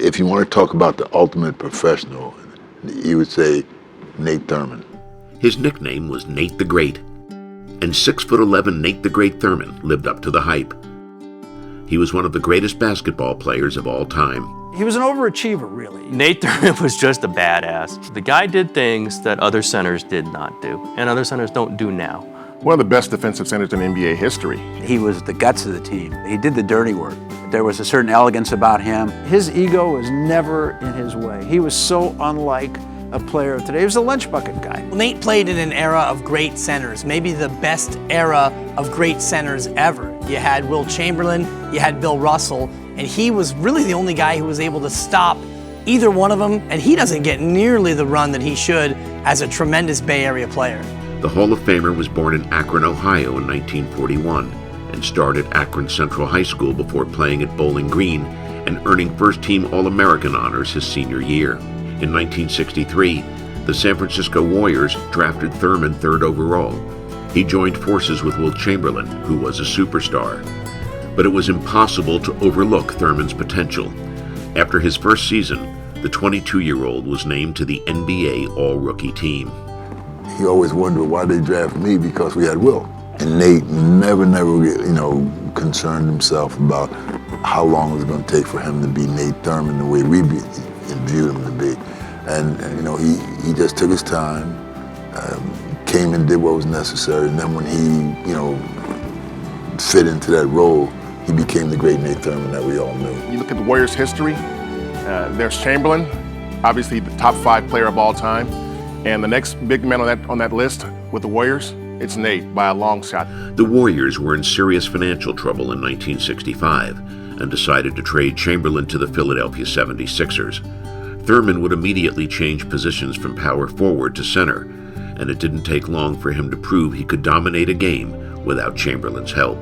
If you want to talk about the ultimate professional, you would say Nate Thurmond. His nickname was Nate the Great, and 6'11" Nate the Great Thurmond lived up to the hype. He was one of the greatest basketball players of all time. He was an overachiever, really. Nate Thurmond was just a badass. The guy did things that other centers did not do, and other centers don't do now. One of the best defensive centers in NBA history. He was the guts of the team. He did the dirty work. There was a certain elegance about him. His ego was never in his way. He was so unlike a player of today. He was a lunch bucket guy. Nate played in an era of great centers, maybe the best era of great centers ever. You had Wilt Chamberlain, you had Bill Russell, and he was really the only guy who was able to stop either one of them, and he doesn't get nearly the run that he should as a tremendous Bay Area player. The Hall of Famer was born in Akron, Ohio in 1941 and started Akron Central High School before playing at Bowling Green and earning first-team All-American honors his senior year. In 1963, the San Francisco Warriors drafted Thurmond third overall. He joined forces with Wilt Chamberlain, who was a superstar. But it was impossible to overlook Thurmond's potential. After his first season, the 22-year-old was named to the NBA All-Rookie team. He always wondered why they drafted me, because we had Wilt. And Nate never, concerned himself about how long it was going to take for him to be Nate Thurmond the way we viewed him to be. And he just took his time, came and did what was necessary. And then when he, fit into that role, he became the great Nate Thurmond that we all knew. You look at the Warriors' history, there's Chamberlain, obviously the top 5 player of all time. And the next big man on that list with the Warriors, it's Nate by a long shot. The Warriors were in serious financial trouble in 1965 and decided to trade Chamberlain to the Philadelphia 76ers. Thurmond would immediately change positions from power forward to center, and it didn't take long for him to prove he could dominate a game without Chamberlain's help.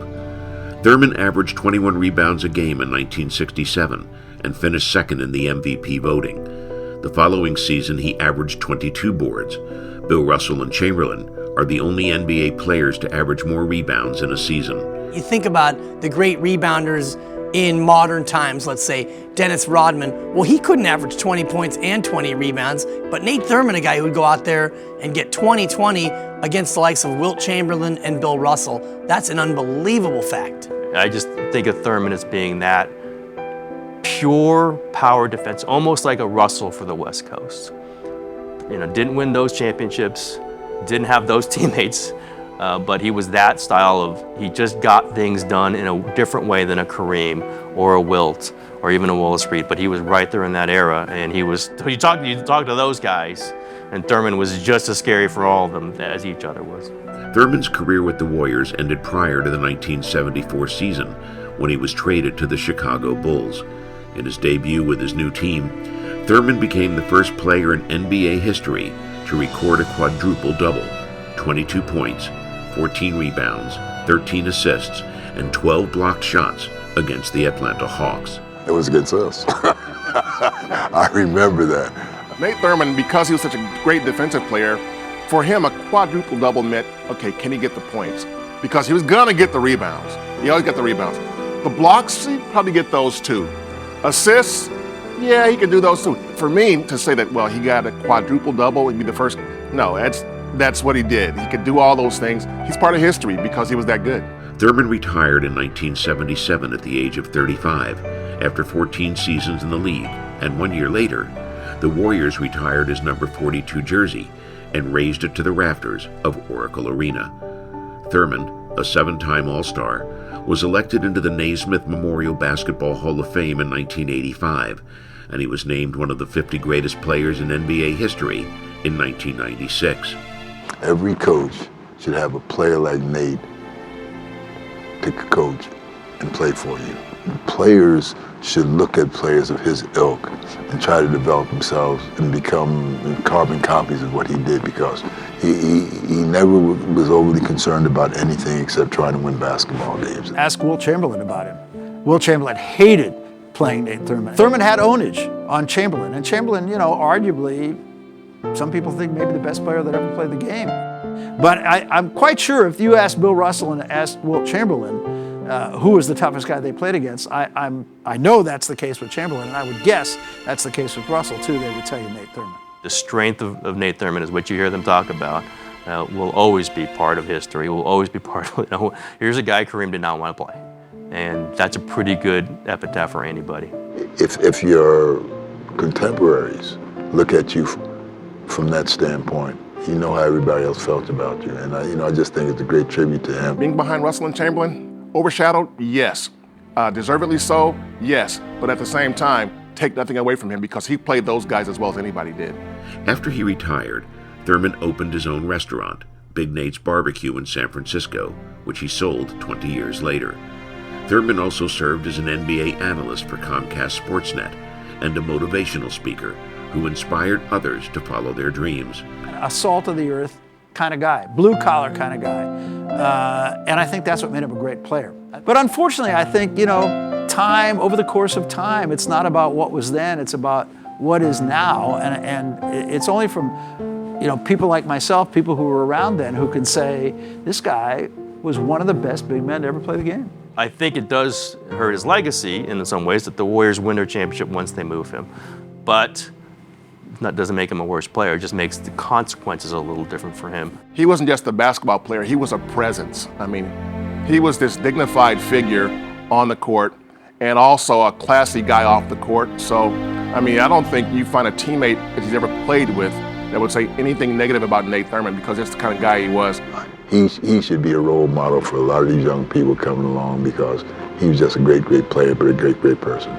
Thurmond averaged 21 rebounds a game in 1967 and finished second in the MVP voting. The following season, he averaged 22 boards. Bill Russell and Chamberlain are the only NBA players to average more rebounds in a season. You think about the great rebounders in modern times, let's say Dennis Rodman. Well, he couldn't average 20 points and 20 rebounds, but Nate Thurmond, a guy who would go out there and get 20-20 against the likes of Wilt Chamberlain and Bill Russell. That's an unbelievable fact. I just think of Thurmond as being that pure power defense, almost like a Russell for the West Coast. Didn't win those championships, didn't have those teammates, but he was that style of, he just got things done in a different way than a Kareem or a Wilt or even a Willis Reed, but he was right there in that era, and you talk to those guys, and Thurmond was just as scary for all of them as each other was. Thurmond's career with the Warriors ended prior to the 1974 season when he was traded to the Chicago Bulls. In his debut with his new team, Thurmond became the first player in NBA history to record a quadruple double: 22 points, 14 rebounds, 13 assists, and 12 blocked shots against the Atlanta Hawks. It was against us. I remember that. Nate Thurmond, because he was such a great defensive player, for him a quadruple double meant, okay, can he get the points? Because he was gonna get the rebounds. He always got the rebounds. The blocks, he'd probably get those too. Assists, yeah, he could do those too. For me to say that, well, he got a quadruple double, he'd be the first, no, that's what he did. He could do all those things. He's part of history because he was that good. Thurmond retired in 1977 at the age of 35 after 14 seasons in the league, and 1 year later, the Warriors retired his number 42 jersey and raised it to the rafters of Oracle Arena. Thurmond, a 7-time All-Star, was elected into the Naismith Memorial Basketball Hall of Fame in 1985, and he was named one of the 50 greatest players in NBA history in 1996. Every coach should have a player like Nate to coach and play for you. Players should look at players of his ilk and try to develop themselves and become carbon copies of what he did, because he never was overly concerned about anything except trying to win basketball games. Ask Wilt Chamberlain about him. Wilt Chamberlain hated playing Nate Thurmond. Thurmond had ownage on Chamberlain, and Chamberlain, arguably, some people think maybe the best player that ever played the game. But I'm quite sure if you asked Bill Russell and asked Wilt Chamberlain, who was the toughest guy they played against, I know that's the case with Chamberlain, and I would guess that's the case with Russell too. They would tell you Nate Thurmond. The strength of Nate Thurmond is what you hear them talk about. Will always be part of history. Will always be part of, here's a guy Kareem did not want to play. And that's a pretty good epitaph for anybody. If your contemporaries look at you from that standpoint, you know how everybody else felt about you. And I just think it's a great tribute to him. Being behind Russell and Chamberlain, overshadowed, yes. Deservedly so, yes. But at the same time, take nothing away from him because he played those guys as well as anybody did. After he retired, Thurmond opened his own restaurant, Big Nate's Barbecue in San Francisco, which he sold 20 years later. Thurmond also served as an NBA analyst for Comcast Sportsnet and a motivational speaker who inspired others to follow their dreams. A salt-of-the-earth kind of guy, blue-collar kind of guy. And I think that's what made him a great player. But unfortunately, I think, time, over the course of time, it's not about what was then, it's about what is now. And it's only from, people like myself, people who were around then, who can say, this guy was one of the best big men to ever play the game. I think it does hurt his legacy in some ways that the Warriors win their championship once they move him. But that doesn't make him a worse player. It just makes the consequences a little different for him. He wasn't just a basketball player, he was a presence. I mean, he was this dignified figure on the court and also a classy guy off the court. So, I don't think you find a teammate that he's ever played with that would say anything negative about Nate Thurmond because that's the kind of guy he was. He should be a role model for a lot of these young people coming along because he was just a great, great player, but a great, great person.